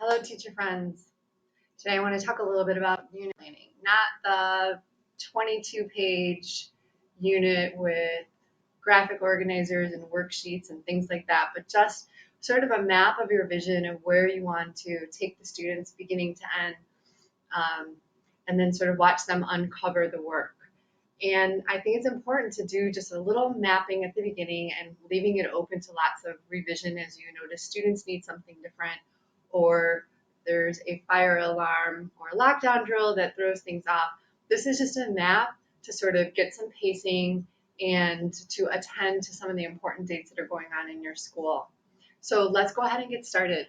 Hello, teacher friends. Today I want to talk a little bit about unit planning, not the 22-page unit with graphic organizers and worksheets and things like that, but just sort of a map of your vision of where you want to take the students beginning to end, um, and then sort of watch them uncover the work. And I think it's important to do just a little mapping at the beginning and leaving it open to lots of revision as you notice students need something different, or there's a fire alarm or a lockdown drill that throws things off. This is just a map to sort of get some pacing and to attend to some of the important dates that are going on in your school. So let's go ahead and get started.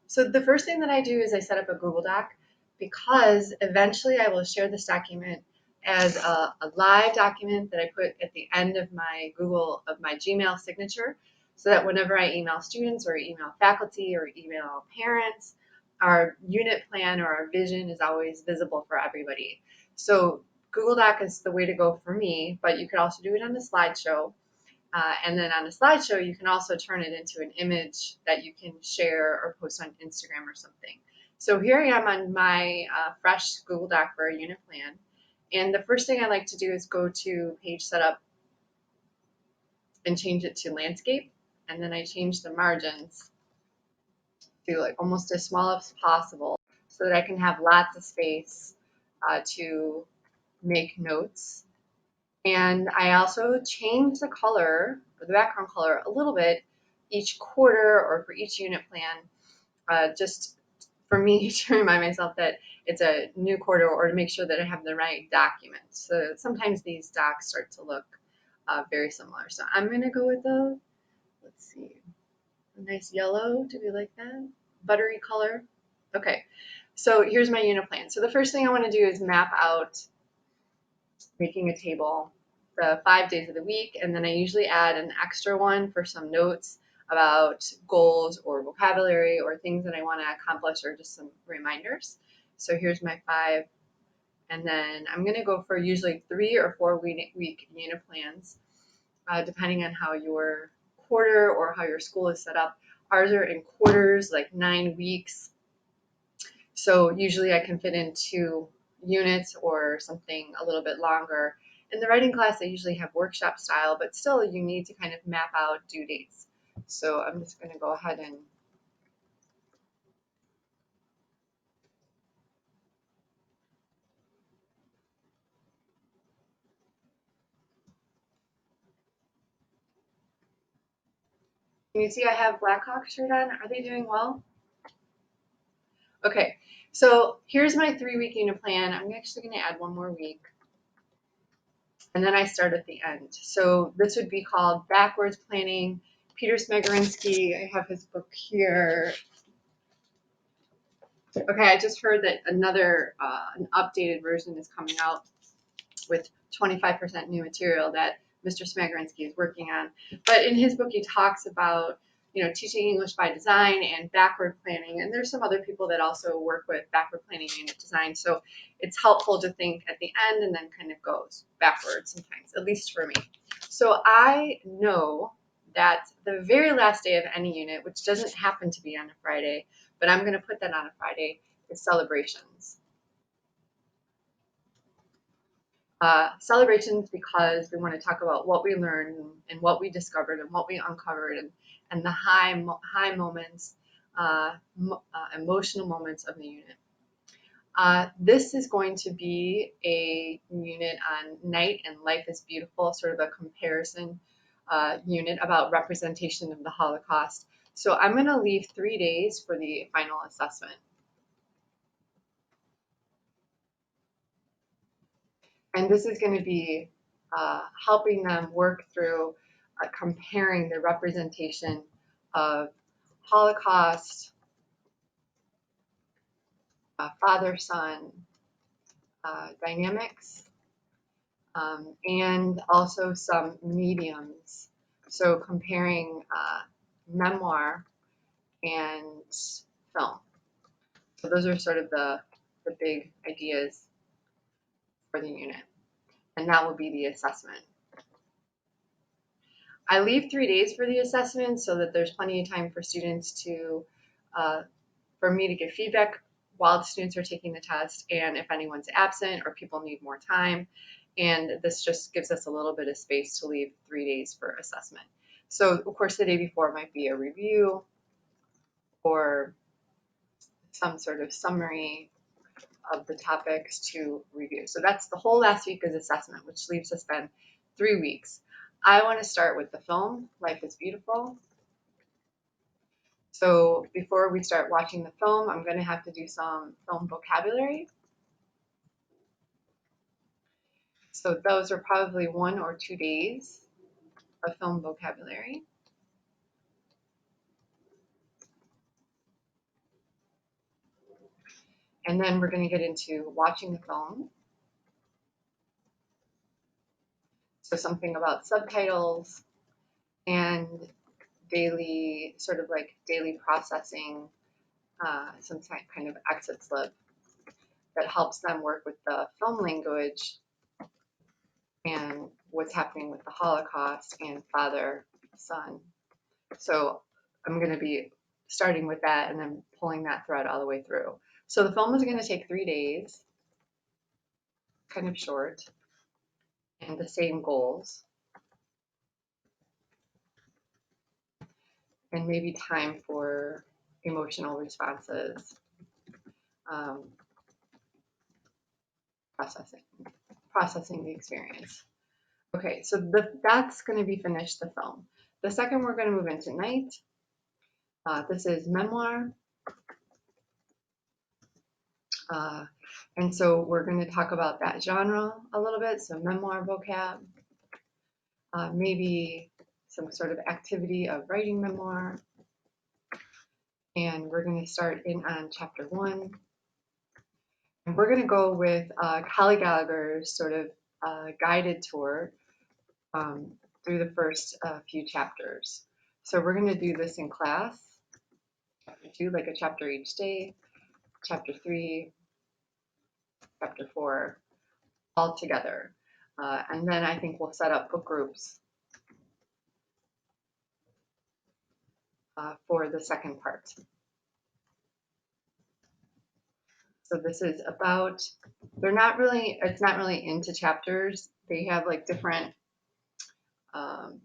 So the first thing that I do is I set up a Google Doc, because eventually I will share this document as a live document that I put at the end of my Gmail signature, so that whenever I email students or email faculty or email parents, our unit plan or our vision is always visible for everybody. So Google Doc is the way to go for me, but you could also do it on a slideshow. And then on a slideshow, you can also turn it into an image that you can share or post on Instagram or something. So here I am on my fresh Google Doc for a unit plan. And the first thing I like to do is go to page setup and change it to landscape. And then I change the margins to like almost as small as possible so that I can have lots of space to make notes. And I also change the color, or the background color, a little bit each quarter or for each unit plan, just for me to remind myself that it's a new quarter, or to make sure that I have the right document. So sometimes these docs start to look very similar. So I'm going to go with let's see, a nice yellow. Do we like that? Buttery color. Okay, so here's my unit plan. So the first thing I want to do is map out, making a table, the 5 days of the week, and then I usually add an extra one for some notes about goals or vocabulary or things that I want to accomplish, or just some reminders. So here's my 5, and then I'm going to go for usually 3 or 4 week unit plans, depending on how your quarter or how your school is set up. Ours are in quarters, like 9 weeks. So usually I can fit in 2 units or something a little bit longer. In the writing class, I usually have workshop style, but still you need to kind of map out due dates. So I'm just going to go ahead and can you see I have Blackhawk shirt on? Are they doing well? Okay, so here's my 3-week unit plan. I'm actually going to add 1 more week. And then I start at the end. So this would be called backwards planning. Peter Smagorinsky, I have his book here. Okay, I just heard that an updated version is coming out with 25% new material that Mr. Smagorinsky is working on. But in his book, he talks about, teaching English by design and backward planning. And there's some other people that also work with backward planning and design. So it's helpful to think at the end and then kind of goes backwards sometimes, at least for me. So I know that the very last day of any unit, which doesn't happen to be on a Friday, but I'm going to put that on a Friday, is celebrations. Celebrations because we want to talk about what we learned and what we discovered and what we uncovered, and the high moments, emotional moments of the unit. This is going to be a unit on Night and Life is Beautiful, sort of a comparison unit about representation of the Holocaust. So I'm going to leave 3 days for the final assessment. And this is going to be helping them work through comparing the representation of Holocaust, father-son dynamics, and also some mediums. So comparing memoir and film. So those are sort of the big ideas for the unit. And that will be the assessment. I leave 3 days for the assessment so that there's plenty of time for students to, uh, for me to give feedback while the students are taking the test, and if anyone's absent or people need more time. And this just gives us a little bit of space to leave 3 days for assessment. So, of course, the day before might be a review or some sort of summary of the topics to review. So that's the whole last week is assessment, which leaves us then 3 weeks. I want to start with the film, Life is Beautiful. So before we start watching the film, I'm going to have to do some film vocabulary. So those are probably 1 or 2 days of film vocabulary. And then we're going to get into watching the film. So something about subtitles and daily, sort of like daily processing, some kind of exit slip that helps them work with the film language and what's happening with the Holocaust and father, son. So I'm going to be starting with that and then pulling that thread all the way through. So the film is going to take 3 days, kind of short, and the same goals, and maybe time for emotional responses, um, processing the experience. Okay, so that's going to be finished, the film. The second we're going to move into night. This is memoir. And so we're going to talk about that genre a little bit. So memoir vocab, maybe some sort of activity of writing memoir. And we're going to start in on chapter 1. And we're going to go with Holly Gallagher's sort of guided tour through the first few chapters. So we're going to do this in class. Chapter 2, like a chapter each day. Chapter 3, chapter 4, all together. And then I think we'll set up book groups for the second part. So this is about, it's not really into chapters. They have like different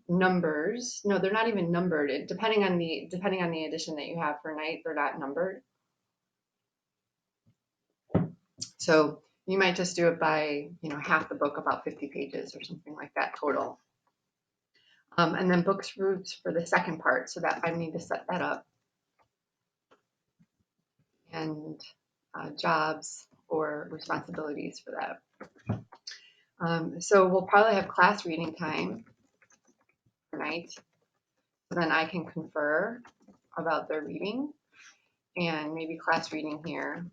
numbers. No, they're not even numbered. Depending on the edition that you have for night, they're not numbered. So you might just do it by, half the book, about 50 pages or something like that total. And then books groups for the second part, so that I need to set that up. And jobs or responsibilities for that. So we'll probably have class reading time for night. So then I can confer about their reading and maybe class reading here.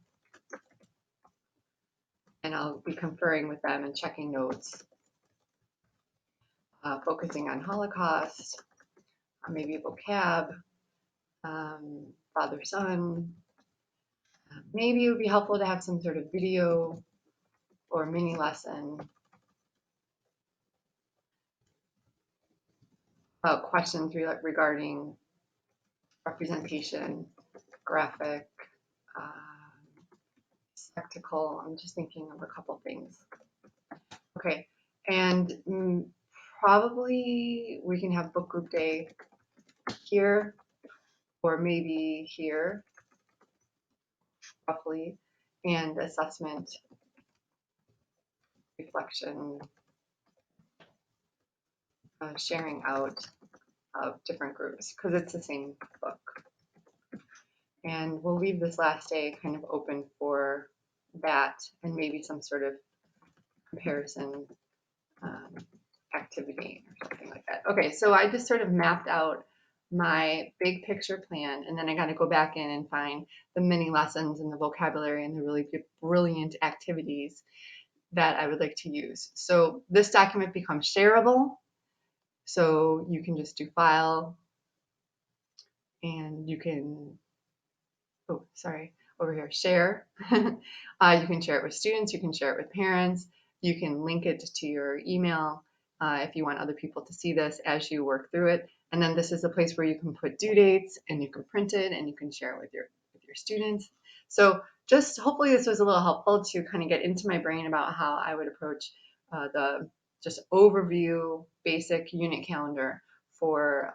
And I'll be conferring with them and checking notes, focusing on Holocaust, maybe vocab, father, son. Maybe it would be helpful to have some sort of video or mini lesson about questions regarding representation, graphic, spectacle. I'm just thinking of a couple things. Okay, and probably we can have book group day here or maybe here, roughly, and assessment, reflection, sharing out of different groups because it's the same book. And we'll leave this last day kind of open for that and maybe some sort of comparison activity or something like that. Okay, so I just sort of mapped out my big picture plan, and then I got to go back in and find the mini lessons and the vocabulary and the really brilliant activities that I would like to use. So this document becomes shareable. So you can just do file and you can, over here, share. You can share it with students, you can share it with parents, you can link it to your email, if you want other people to see this as you work through it. And then this is a place where you can put due dates and you can print it and you can share it with your students. So just hopefully this was a little helpful to kind of get into my brain about how I would approach the just overview basic unit calendar for